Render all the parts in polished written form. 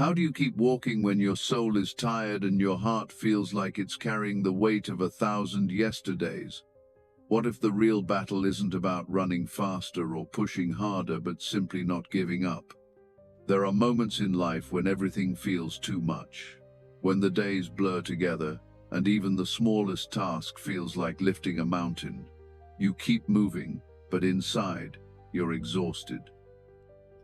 How do you keep walking when your soul is tired and your heart feels like it's carrying the weight of 1,000 yesterdays? What if the real battle isn't about running faster or pushing harder, but simply not giving up? There are moments in life when everything feels too much, when the days blur together, and even the smallest task feels like lifting a mountain. You keep moving, but inside, you're exhausted.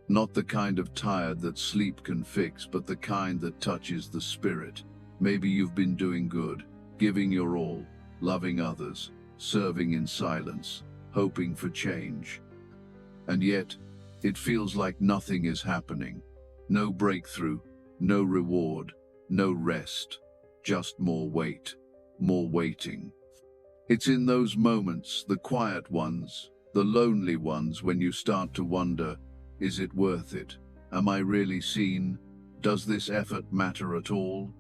Not the kind of tired that sleep can fix, but the kind that touches the spirit. Maybe you've been doing good, giving your all, loving others, serving in silence, hoping for change. And yet, it feels like nothing is happening. No breakthrough, no reward, no rest, just more weight, more waiting. It's in those moments, the quiet ones, the lonely ones, when you start to wonder, is it worth it? Am I really seen? Does this effort matter at all?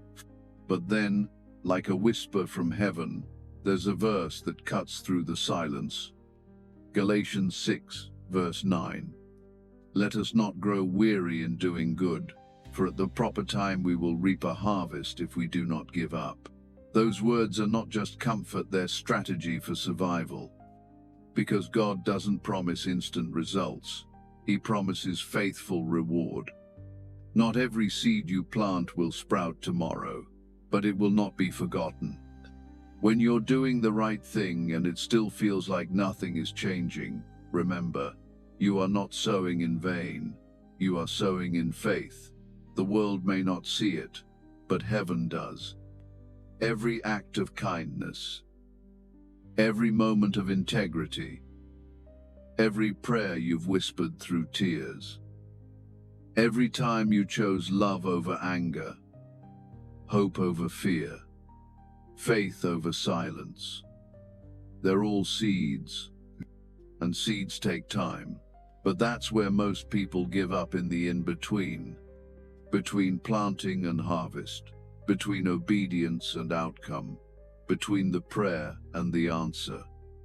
But then, like a whisper from heaven, there's a verse that cuts through the silence. Galatians 6, verse 9. Let us not grow weary in doing good, for at the proper time we will reap a harvest if we do not give up. Those words are not just comfort, they're strategy for survival. Because God doesn't promise instant results. He promises faithful reward. Not every seed you plant will sprout tomorrow, but it will not be forgotten. When you're doing the right thing and it still feels like nothing is changing, remember, you are not sowing in vain. You are sowing in faith. The world may not see it, but heaven does. Every act of kindness, every moment of integrity, every prayer you've whispered through tears, every time you chose love over anger, hope over fear, faith over silence, they're all seeds, and seeds take time. But that's where most people give up, in the in-between, between planting and harvest, between obedience and outcome, between the prayer and the answer.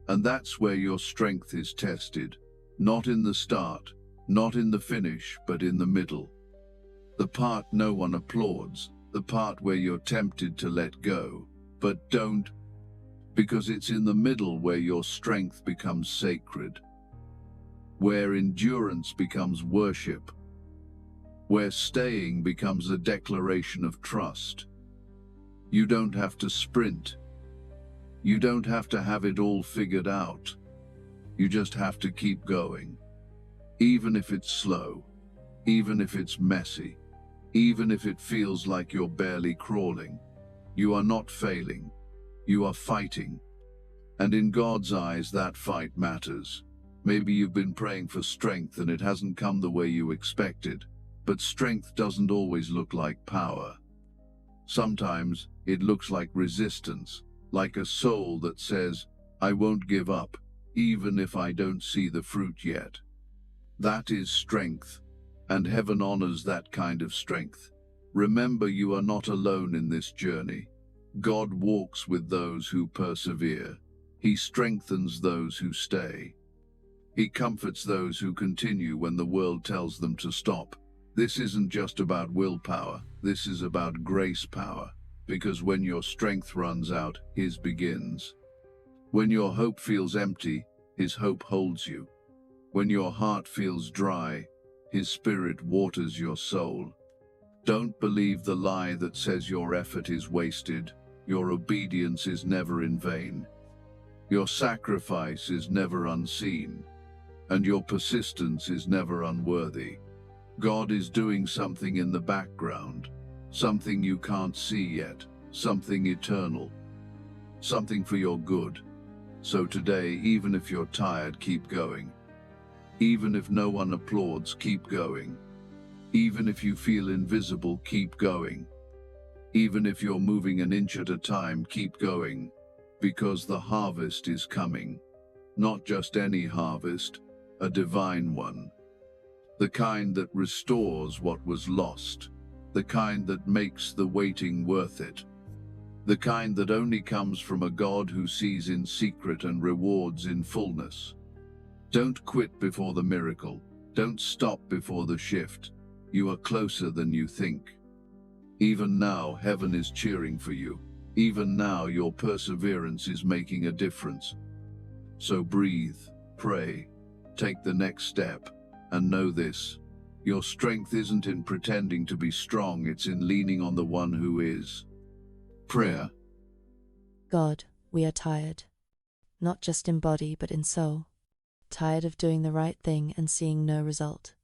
And that's where your strength is tested, not in the start, not in the finish, but in the middle. The part no one applauds, the part where you're tempted to let go, but don't, because it's in the middle where your strength becomes sacred, where endurance becomes worship, where staying becomes a declaration of trust. You don't have to sprint. You don't have to have it all figured out. You just have to keep going. Even if it's slow, even if it's messy, even if it feels like you're barely crawling, you are not failing. You are fighting. And in God's eyes, that fight matters. Maybe you've been praying for strength and it hasn't come the way you expected, but strength doesn't always look like power. Sometimes it looks like resistance, like a soul that says, I won't give up, even if I don't see the fruit yet. That is strength, and heaven honors that kind of strength. Remember, you are not alone in this journey. God walks with those who persevere. He strengthens those who stay. He comforts those who continue when the world tells them to stop. This isn't just about willpower. This is about grace power. Because when your strength runs out, His begins. When your hope feels empty, His hope holds you. When your heart feels dry, His Spirit waters your soul. Don't believe the lie that says your effort is wasted. Your obedience is never in vain. Your sacrifice is never unseen. And your persistence is never unworthy. God is doing something in the background, something you can't see yet, something eternal, something for your good. So today, even if you're tired, keep going. Even if no one applauds, keep going. Even if you feel invisible, keep going. Even if you're moving an inch at a time, keep going. Because the harvest is coming. Not just any harvest, a divine one. The kind that restores what was lost. The kind that makes the waiting worth it. The kind that only comes from a God who sees in secret and rewards in fullness. Don't quit before the miracle. Don't stop before the shift. You are closer than you think. Even now, heaven is cheering for you. Even now, your perseverance is making a difference. So breathe, pray, take the next step, and know this: your strength isn't in pretending to be strong, it's in leaning on the one who is. Prayer. God, we are tired. Not just in body but in soul. Tired of doing the right thing and seeing no result.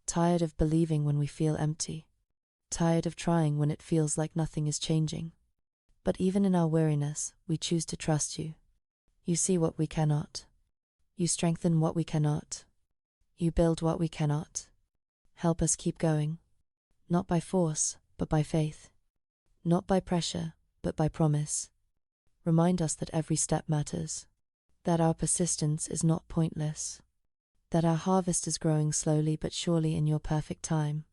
Tired of believing when we feel empty. Tired of trying when it feels like nothing is changing. But even in our weariness, we choose to trust you. You see what we cannot. You strengthen what we cannot. You build what we cannot. Help us keep going. Not by force, but by faith. Not by pressure, but by promise. Remind us that every step matters. That our persistence is not pointless. That our harvest is growing slowly but surely in your perfect time.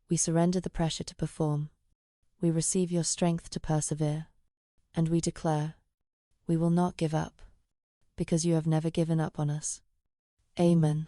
We surrender the pressure to perform. We receive your strength to persevere. And we declare, we will not give up, because you have never given up on us. Amen.